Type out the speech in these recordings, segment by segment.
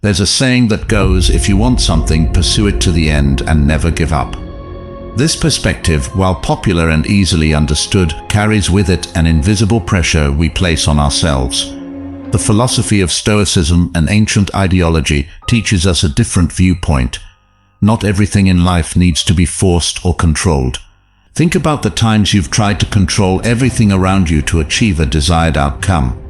There's a saying that goes, if you want something, pursue it to the end and never give up. This perspective, while popular and easily understood, carries with it an invisible pressure we place on ourselves. The philosophy of Stoicism, an ancient ideology, teaches us a different viewpoint. Not everything in life needs to be forced or controlled. Think about the times you've tried to control everything around you to achieve a desired outcome.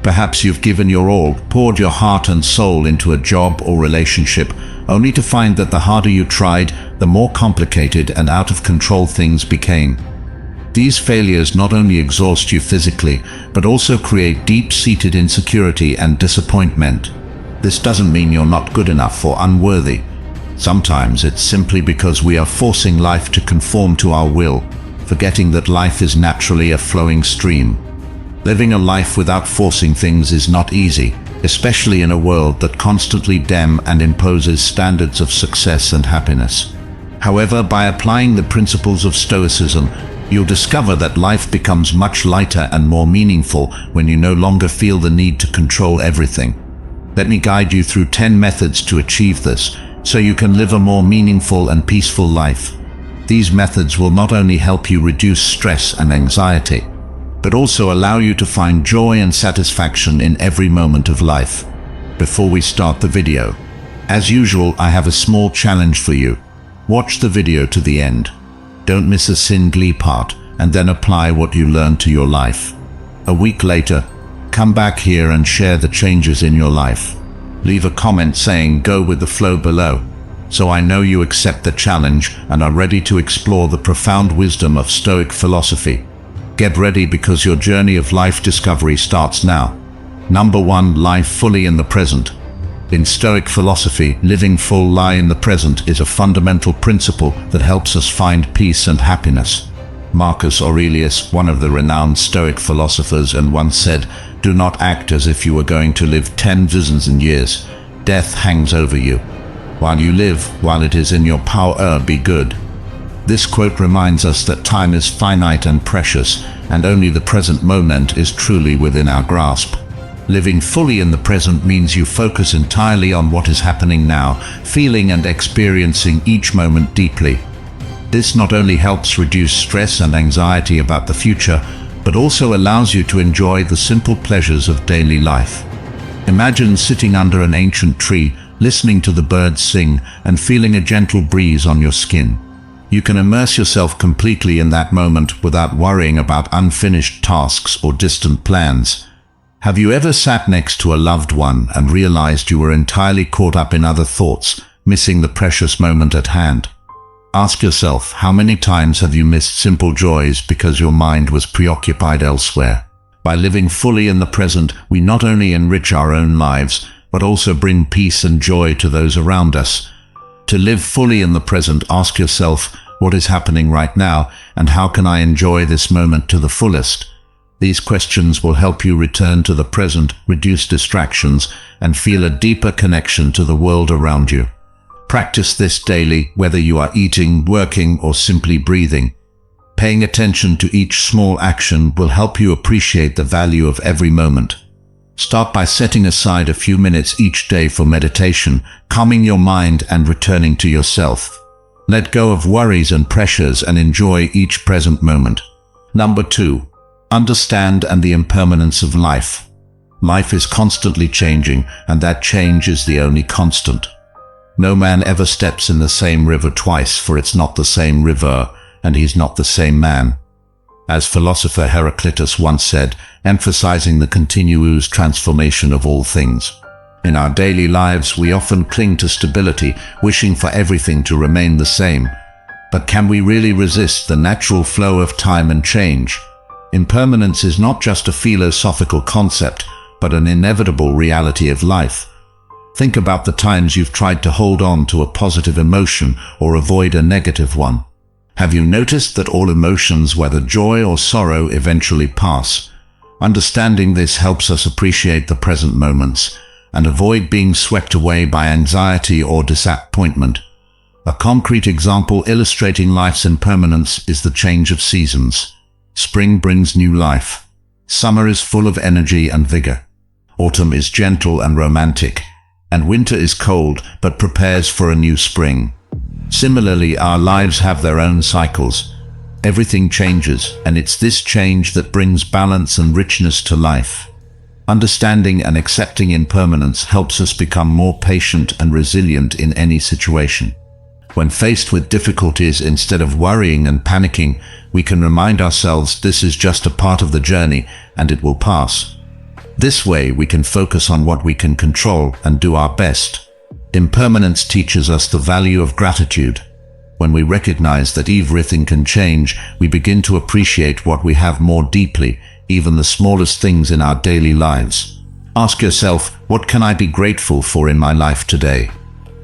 Perhaps you've given your all, poured your heart and soul into a job or relationship, only to find that the harder you tried, the more complicated and out of control things became. These failures not only exhaust you physically, but also create deep-seated insecurity and disappointment. This doesn't mean you're not good enough or unworthy. Sometimes it's simply because we are forcing life to conform to our will, forgetting that life is naturally a flowing stream. Living a life without forcing things is not easy, especially in a world that constantly imposes standards of success and happiness. However, by applying the principles of Stoicism, you'll discover that life becomes much lighter and more meaningful when you no longer feel the need to control everything. Let me guide you through 10 methods to achieve this, so you can live a more meaningful and peaceful life. These methods will not only help you reduce stress and anxiety, but also allow you to find joy and satisfaction in every moment of life. Before we start the video, as usual, I have a small challenge for you. Watch the video to the end. Don't miss a single part, and then apply what you learned to your life. A week later, come back here and share the changes in your life. Leave a comment saying "go with the flow" below, so I know you accept the challenge and are ready to explore the profound wisdom of Stoic philosophy. Get ready, because your journey of life discovery starts now. Number 1. Live fully in the present. In Stoic philosophy, living fully in the present is a fundamental principle that helps us find peace and happiness. Marcus Aurelius, one of the renowned Stoic philosophers, once said, "Do not act as if you were going to live 10,000 years. Death hangs over you. While you live, while it is in your power, be good." This quote reminds us that time is finite and precious, and only the present moment is truly within our grasp. Living fully in the present means you focus entirely on what is happening now, feeling and experiencing each moment deeply. This not only helps reduce stress and anxiety about the future, but also allows you to enjoy the simple pleasures of daily life. Imagine sitting under an ancient tree, listening to the birds sing, and feeling a gentle breeze on your skin. You can immerse yourself completely in that moment without worrying about unfinished tasks or distant plans. Have you ever sat next to a loved one and realized you were entirely caught up in other thoughts, missing the precious moment at hand? Ask yourself, how many times have you missed simple joys because your mind was preoccupied elsewhere? By living fully in the present, we not only enrich our own lives, but also bring peace and joy to those around us. To live fully in the present, ask yourself, what is happening right now, and how can I enjoy this moment to the fullest? These questions will help you return to the present, reduce distractions, and feel a deeper connection to the world around you. Practice this daily, whether you are eating, working, or simply breathing. Paying attention to each small action will help you appreciate the value of every moment. Start by setting aside a few minutes each day for meditation, calming your mind and returning to yourself. Let go of worries and pressures and enjoy each present moment. Number 2. Understand the impermanence of life. Life is constantly changing, and that change is the only constant. No man ever steps in the same river twice, for it's not the same river, and he's not the same man. As philosopher Heraclitus once said, emphasizing the continuous transformation of all things. In our daily lives, we often cling to stability, wishing for everything to remain the same. But can we really resist the natural flow of time and change? Impermanence is not just a philosophical concept, but an inevitable reality of life. Think about the times you've tried to hold on to a positive emotion or avoid a negative one. Have you noticed that all emotions, whether joy or sorrow, eventually pass? Understanding this helps us appreciate the present moments and avoid being swept away by anxiety or disappointment. A concrete example illustrating life's impermanence is the change of seasons. Spring brings new life. Summer is full of energy and vigor. Autumn is gentle and romantic. and winter is cold but prepares for a new spring. Similarly, our lives have their own cycles. Everything changes, and it's this change that brings balance and richness to life. Understanding and accepting impermanence helps us become more patient and resilient in any situation. When faced with difficulties, instead of worrying and panicking, we can remind ourselves this is just a part of the journey and it will pass. This way, we can focus on what we can control and do our best. Impermanence teaches us the value of gratitude. When we recognize that everything can change, we begin to appreciate what we have more deeply, even the smallest things in our daily lives. Ask yourself, what can I be grateful for in my life today?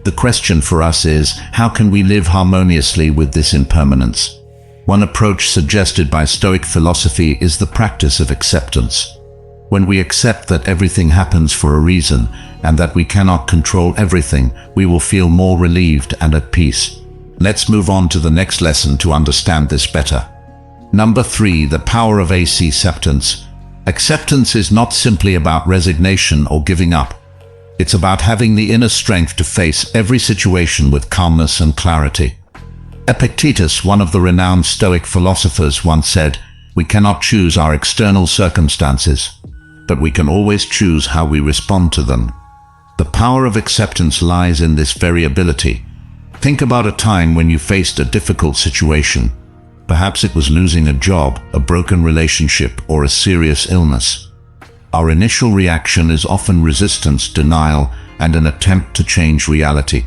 The question for us is, how can we live harmoniously with this impermanence? One approach suggested by Stoic philosophy is the practice of acceptance. When we accept that everything happens for a reason and that we cannot control everything, we will feel more relieved and at peace. Let's move on to the next lesson to understand this better. Number 3, the power of acceptance. Acceptance is not simply about resignation or giving up. It's about having the inner strength to face every situation with calmness and clarity. Epictetus, one of the renowned Stoic philosophers, once said, "We cannot choose our external circumstances, but we can always choose how we respond to them." The power of acceptance lies in this very ability. Think about a time when you faced a difficult situation. Perhaps it was losing a job, a broken relationship, or a serious illness. Our initial reaction is often resistance, denial, and an attempt to change reality.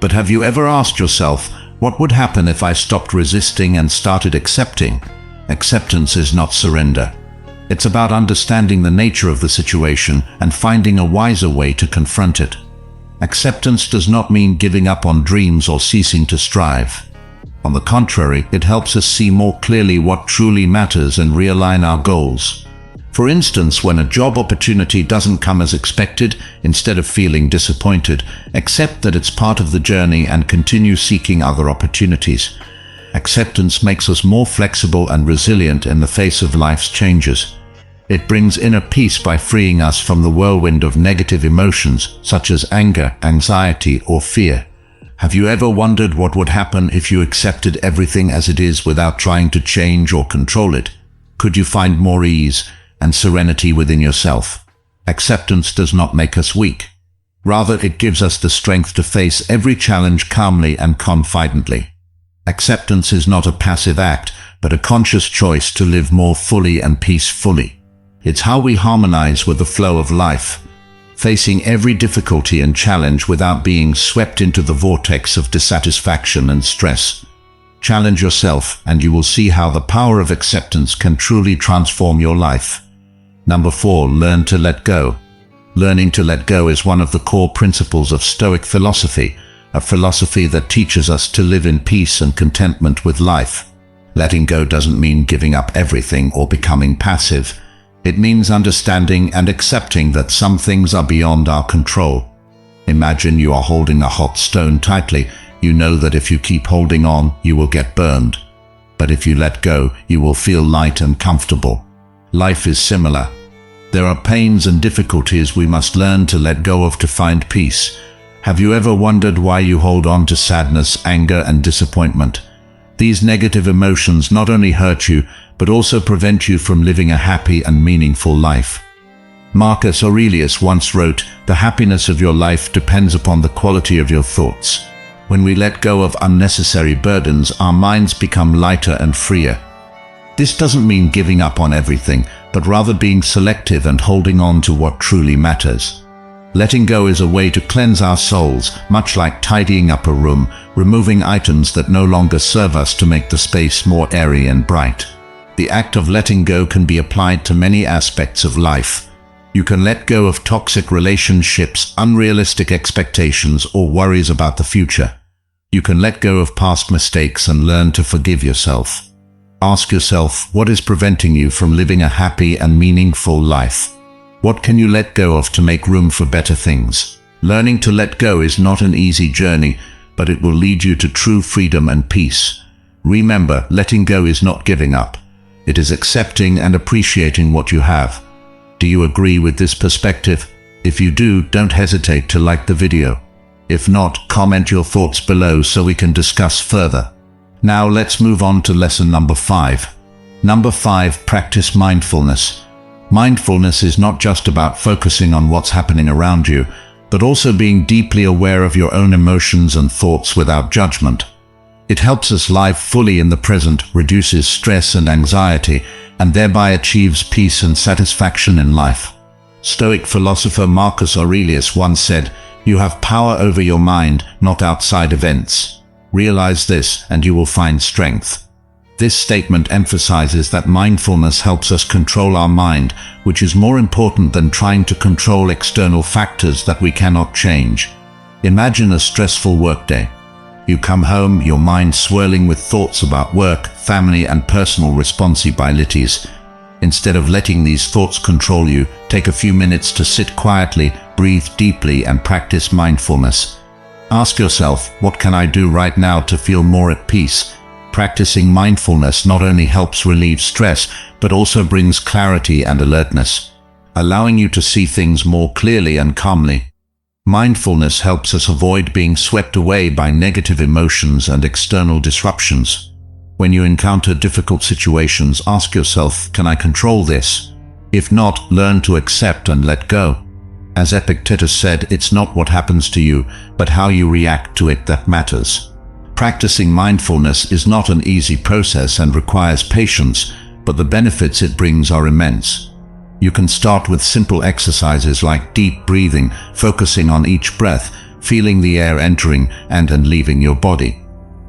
But have you ever asked yourself, what would happen if I stopped resisting and started accepting? Acceptance is not surrender. It's about understanding the nature of the situation and finding a wiser way to confront it. Acceptance does not mean giving up on dreams or ceasing to strive. On the contrary, it helps us see more clearly what truly matters and realign our goals. For instance, when a job opportunity doesn't come as expected, instead of feeling disappointed, accept that it's part of the journey and continue seeking other opportunities. Acceptance makes us more flexible and resilient in the face of life's changes. It brings inner peace by freeing us from the whirlwind of negative emotions such as anger, anxiety, or fear. Have you ever wondered what would happen if you accepted everything as it is without trying to change or control it? Could you find more ease and serenity within yourself? Acceptance does not make us weak. Rather, it gives us the strength to face every challenge calmly and confidently. Acceptance is not a passive act, but a conscious choice to live more fully and peacefully. It's how we harmonize with the flow of life, facing every difficulty and challenge without being swept into the vortex of dissatisfaction and stress. Challenge yourself, and you will see how the power of acceptance can truly transform your life. Number 4, learn to let go. Learning to let go is one of the core principles of Stoic philosophy, a philosophy that teaches us to live in peace and contentment with life. Letting go doesn't mean giving up everything or becoming passive. It means understanding and accepting that some things are beyond our control. Imagine you are holding a hot stone tightly. You know that if you keep holding on, you will get burned. But if you let go, you will feel light and comfortable. Life is similar. There are pains and difficulties we must learn to let go of to find peace. Have you ever wondered why you hold on to sadness, anger, and disappointment? These negative emotions not only hurt you, but also prevent you from living a happy and meaningful life. Marcus Aurelius once wrote, "The happiness of your life depends upon the quality of your thoughts." When we let go of unnecessary burdens, our minds become lighter and freer. This doesn't mean giving up on everything, but rather being selective and holding on to what truly matters. Letting go is a way to cleanse our souls, much like tidying up a room, removing items that no longer serve us to make the space more airy and bright. The act of letting go can be applied to many aspects of life. You can let go of toxic relationships, unrealistic expectations, or worries about the future. You can let go of past mistakes and learn to forgive yourself. Ask yourself, what is preventing you from living a happy and meaningful life? What can you let go of to make room for better things? Learning to let go is not an easy journey, but it will lead you to true freedom and peace. Remember, letting go is not giving up. It is accepting and appreciating what you have. Do you agree with this perspective? If you do, don't hesitate to like the video. If not, comment your thoughts below so we can discuss further. Now let's move on to lesson number 5. Number 5, practice mindfulness. Mindfulness is not just about focusing on what's happening around you, but also being deeply aware of your own emotions and thoughts without judgment. It helps us live fully in the present, reduces stress and anxiety, and thereby achieves peace and satisfaction in life. Stoic philosopher Marcus Aurelius once said, "You have power over your mind, not outside events. Realize this, and you will find strength." This statement emphasizes that mindfulness helps us control our mind, which is more important than trying to control external factors that we cannot change. Imagine a stressful workday. You come home, your mind swirling with thoughts about work, family, and personal responsibilities. Instead of letting these thoughts control you, take a few minutes to sit quietly, breathe deeply, and practice mindfulness. Ask yourself, what can I do right now to feel more at peace? Practicing mindfulness not only helps relieve stress, but also brings clarity and alertness, allowing you to see things more clearly and calmly. Mindfulness helps us avoid being swept away by negative emotions and external disruptions. When you encounter difficult situations, ask yourself, can I control this? If not, learn to accept and let go. As Epictetus said, it's not what happens to you, but how you react to it that matters. Practicing mindfulness is not an easy process and requires patience, but the benefits it brings are immense. You can start with simple exercises like deep breathing, focusing on each breath, feeling the air entering and leaving your body.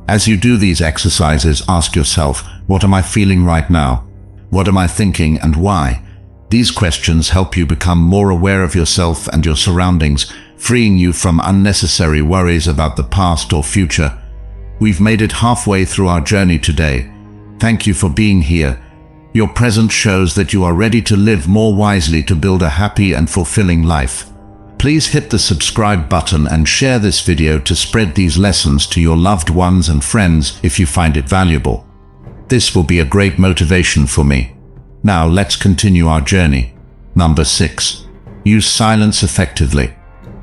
As you do these exercises, ask yourself, what am I feeling right now? What am I thinking and why? These questions help you become more aware of yourself and your surroundings, freeing you from unnecessary worries about the past or future. We've made it halfway through our journey today. Thank you for being here. Your presence shows that you are ready to live more wisely to build a happy and fulfilling life. Please hit the subscribe button and share this video to spread these lessons to your loved ones and friends if you find it valuable. This will be a great motivation for me. Now let's continue our journey. Number 6. Use silence effectively.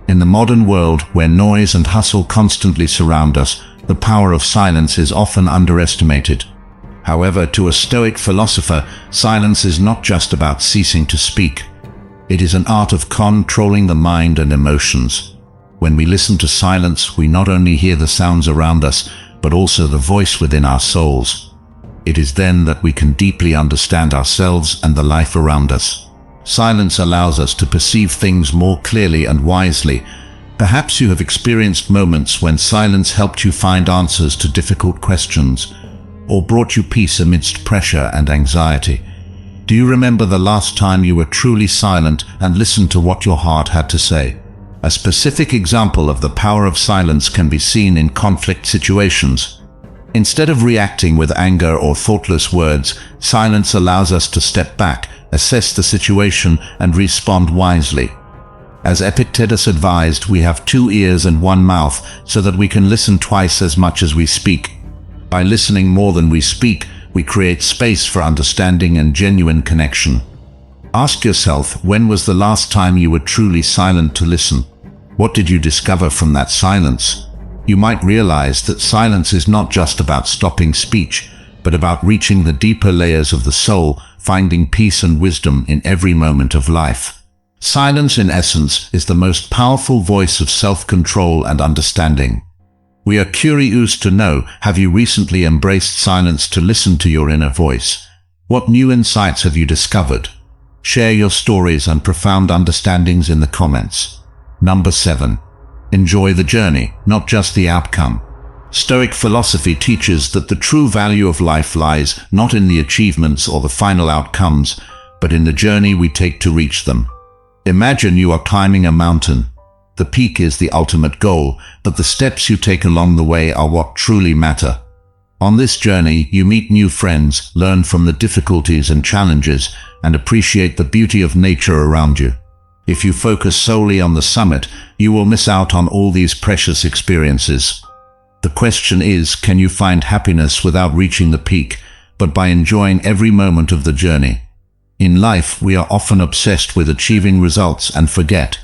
In the modern world, where noise and hustle constantly surround us, the power of silence is often underestimated. However, to a Stoic philosopher, silence is not just about ceasing to speak. It is an art of controlling the mind and emotions. When we listen to silence, we not only hear the sounds around us, but also the voice within our souls. It is then that we can deeply understand ourselves and the life around us. Silence allows us to perceive things more clearly and wisely. Perhaps you have experienced moments when silence helped you find answers to difficult questions, or brought you peace amidst pressure and anxiety. Do you remember the last time you were truly silent and listened to what your heart had to say? A specific example of the power of silence can be seen in conflict situations. Instead of reacting with anger or thoughtless words, silence allows us to step back, assess the situation, and respond wisely. As Epictetus advised, we have 2 ears and 1 mouth, so that we can listen twice as much as we speak. By listening more than we speak, we create space for understanding and genuine connection. Ask yourself, when was the last time you were truly silent to listen? What did you discover from that silence? You might realize that silence is not just about stopping speech, but about reaching the deeper layers of the soul, finding peace and wisdom in every moment of life. Silence, in essence, is the most powerful voice of self-control and understanding. We are curious to know, have you recently embraced silence to listen to your inner voice? What new insights have you discovered? Share your stories and profound understandings in the comments. Number 7. Enjoy the journey, not just the outcome. Stoic philosophy teaches that the true value of life lies not in the achievements or the final outcomes, but in the journey we take to reach them. Imagine you are climbing a mountain. The peak is the ultimate goal, but the steps you take along the way are what truly matter. On this journey, you meet new friends, learn from the difficulties and challenges, and appreciate the beauty of nature around you. If you focus solely on the summit, you will miss out on all these precious experiences. The question is, can you find happiness without reaching the peak, but by enjoying every moment of the journey? In life, we are often obsessed with achieving results and forget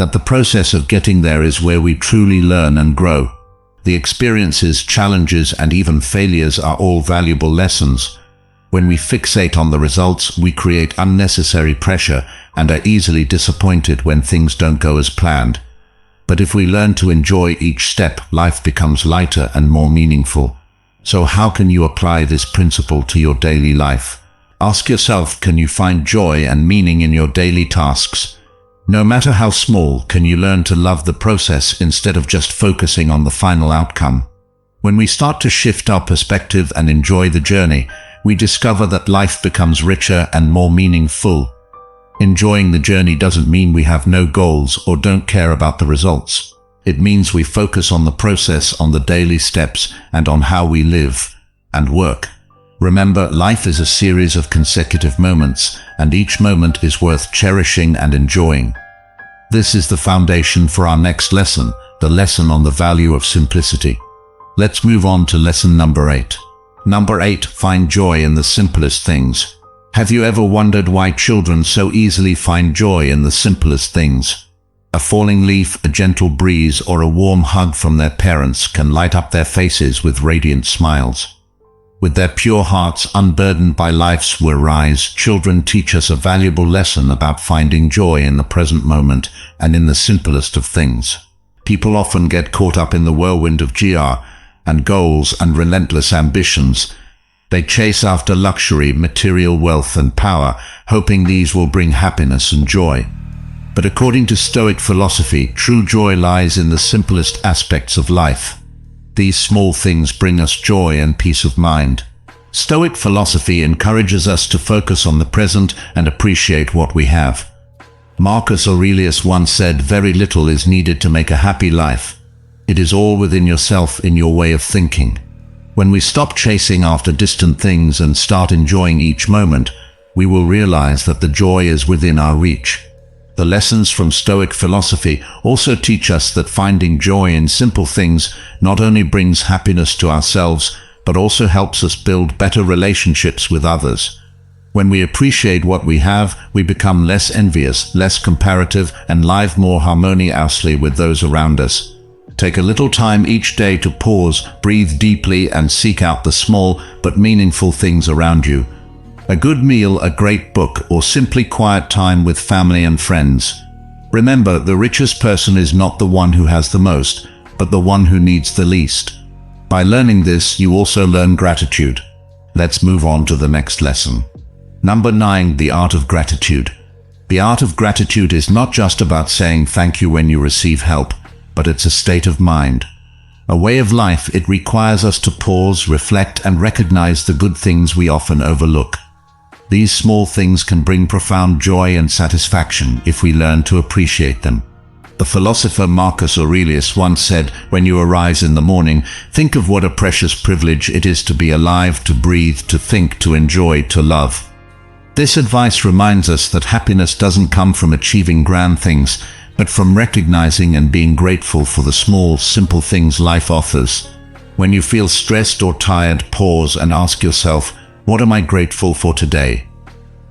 that the process of getting there is where we truly learn and grow. The experiences, challenges, and even failures are all valuable lessons. When we fixate on the results, we create unnecessary pressure and are easily disappointed when things don't go as planned. But if we learn to enjoy each step, life becomes lighter and more meaningful. So how can you apply this principle to your daily life? Ask yourself, can you find joy and meaning in your daily tasks? No matter how small, can you learn to love the process instead of just focusing on the final outcome? When we start to shift our perspective and enjoy the journey, we discover that life becomes richer and more meaningful. Enjoying the journey doesn't mean we have no goals or don't care about the results. It means we focus on the process, on the daily steps, and on how we live and work. Remember, life is a series of consecutive moments, and each moment is worth cherishing and enjoying. This is the foundation for our next lesson, the lesson on the value of simplicity. Let's move on to lesson number 8. Number 8, find joy in the simplest things. Have you ever wondered why children so easily find joy in the simplest things? A falling leaf, a gentle breeze, or a warm hug from their parents can light up their faces with radiant smiles. With their pure hearts unburdened by life's worries, children teach us a valuable lesson about finding joy in the present moment and in the simplest of things. People often get caught up in the whirlwind of and goals and relentless ambitions. They chase after luxury, material wealth, and power, hoping these will bring happiness and joy. But according to Stoic philosophy, true joy lies in the simplest aspects of life. These small things bring us joy and peace of mind. Stoic philosophy encourages us to focus on the present and appreciate what we have. Marcus Aurelius once said, "Very little is needed to make a happy life. It is all within yourself, in your way of thinking." When we stop chasing after distant things and start enjoying each moment, we will realize that the joy is within our reach. The lessons from Stoic philosophy also teach us that finding joy in simple things not only brings happiness to ourselves, but also helps us build better relationships with others. When we appreciate what we have, we become less envious, less comparative, and live more harmoniously with those around us. Take a little time each day to pause, breathe deeply, and seek out the small but meaningful things around you. A good meal, a great book, or simply quiet time with family and friends. Remember, the richest person is not the one who has the most, but the one who needs the least. By learning this, you also learn gratitude. Let's move on to the next lesson. Number 9, the art of gratitude. The art of gratitude is not just about saying thank you when you receive help, but it's a state of mind. A way of life. It requires us to pause, reflect, and recognize the good things we often overlook. These small things can bring profound joy and satisfaction if we learn to appreciate them. The philosopher Marcus Aurelius once said, "When you arise in the morning, think of what a precious privilege it is to be alive, to breathe, to think, to enjoy, to love." This advice reminds us that happiness doesn't come from achieving grand things, but from recognizing and being grateful for the small, simple things life offers. When you feel stressed or tired, pause and ask yourself, what am I grateful for today?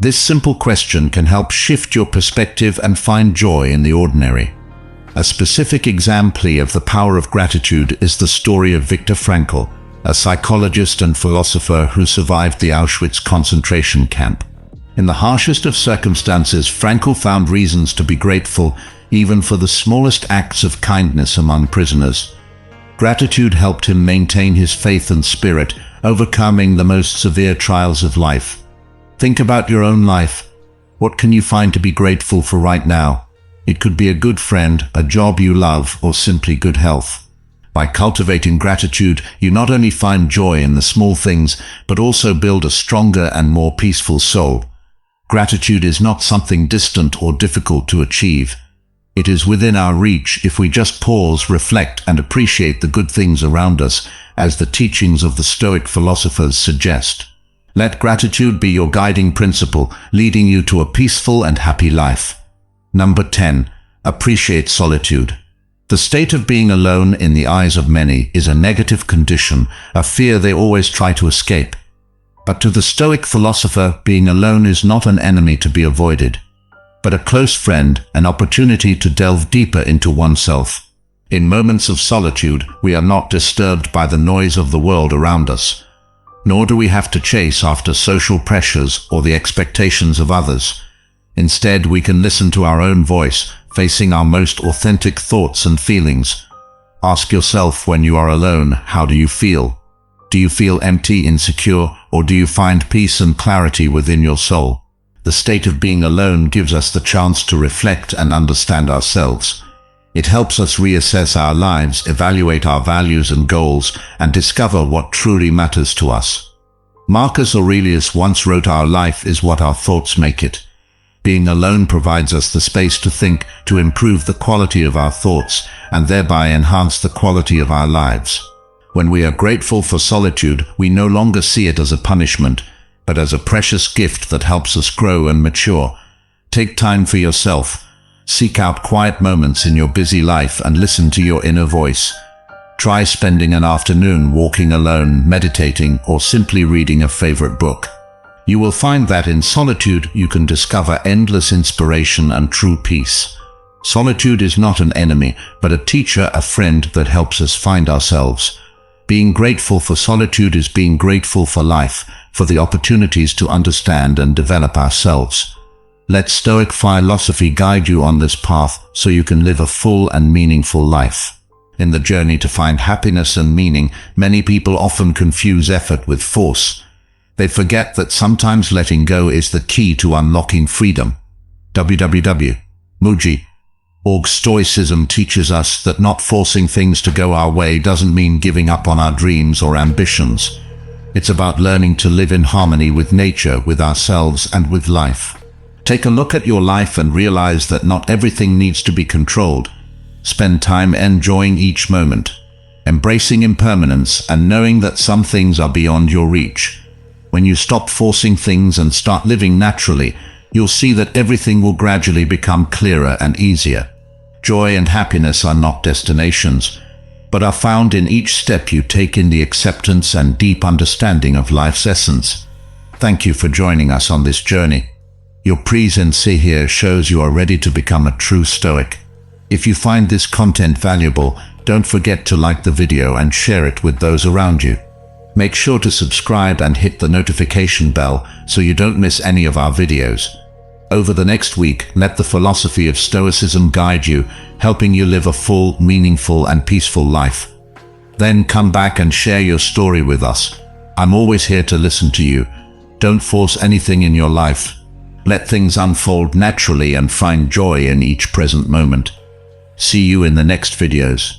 This simple question can help shift your perspective and find joy in the ordinary. A specific example of the power of gratitude is the story of Viktor Frankl, a psychologist and philosopher who survived the Auschwitz concentration camp. In the harshest of circumstances, Frankl found reasons to be grateful, even for the smallest acts of kindness among prisoners. Gratitude helped him maintain his faith and spirit, overcoming the most severe trials of life. Think about your own life. What can you find to be grateful for right now? It could be a good friend, a job you love, or simply good health. By cultivating gratitude, you not only find joy in the small things, but also build a stronger and more peaceful soul. Gratitude is not something distant or difficult to achieve. It is within our reach if we just pause, reflect, and appreciate the good things around us, as the teachings of the Stoic philosophers suggest. Let gratitude be your guiding principle, leading you to a peaceful and happy life. Number 10. Appreciate solitude. The state of being alone in the eyes of many is a negative condition, a fear they always try to escape. But to the Stoic philosopher, being alone is not an enemy to be avoided. but a close friend, an opportunity to delve deeper into oneself. In moments of solitude, we are not disturbed by the noise of the world around us, nor do we have to chase after social pressures or the expectations of others. Instead, we can listen to our own voice, facing our most authentic thoughts and feelings. Ask yourself when you are alone, how do you feel? Do you feel empty, insecure, or do you find peace and clarity within your soul? The state of being alone gives us the chance to reflect and understand ourselves. It helps us reassess our lives, evaluate our values and goals, and discover what truly matters to us. Marcus Aurelius once wrote, "Our life is what our thoughts make it." Being alone provides us the space to think, to improve the quality of our thoughts, and thereby enhance the quality of our lives. When we are grateful for solitude, we no longer see it as a punishment, but as a precious gift that helps us grow and mature. Take time for yourself. Seek out quiet moments in your busy life and listen to your inner voice. Try spending an afternoon walking alone, meditating, or simply reading a favorite book. You will find that in solitude you can discover endless inspiration and true peace. Solitude is not an enemy, but a teacher, a friend that helps us find ourselves. Being grateful for solitude is being grateful for life, for the opportunities to understand and develop ourselves. Let Stoic philosophy guide you on this path so you can live a full and meaningful life. In the journey to find happiness and meaning, many people often confuse effort with force. They forget that sometimes letting go is the key to unlocking freedom. www.muji.org Stoicism teaches us that not forcing things to go our way doesn't mean giving up on our dreams or ambitions. It's about learning to live in harmony with nature, with ourselves, and with life. Take a look at your life and realize that not everything needs to be controlled. Spend time enjoying each moment, embracing impermanence, and knowing that some things are beyond your reach. When you stop forcing things and start living naturally, you'll see that everything will gradually become clearer and easier. Joy and happiness are not destinations, but are found in each step you take in the acceptance and deep understanding of life's essence. Thank you for joining us on this journey. Your presence here shows you are ready to become a true Stoic. If you find this content valuable, don't forget to like the video and share it with those around you. Make sure to subscribe and hit the notification bell so you don't miss any of our videos. Over the next week, let the philosophy of Stoicism guide you, helping you live a full, meaningful, and peaceful life. Then come back and share your story with us. I'm always here to listen to you. Don't force anything in your life. Let things unfold naturally and find joy in each present moment. See you in the next videos.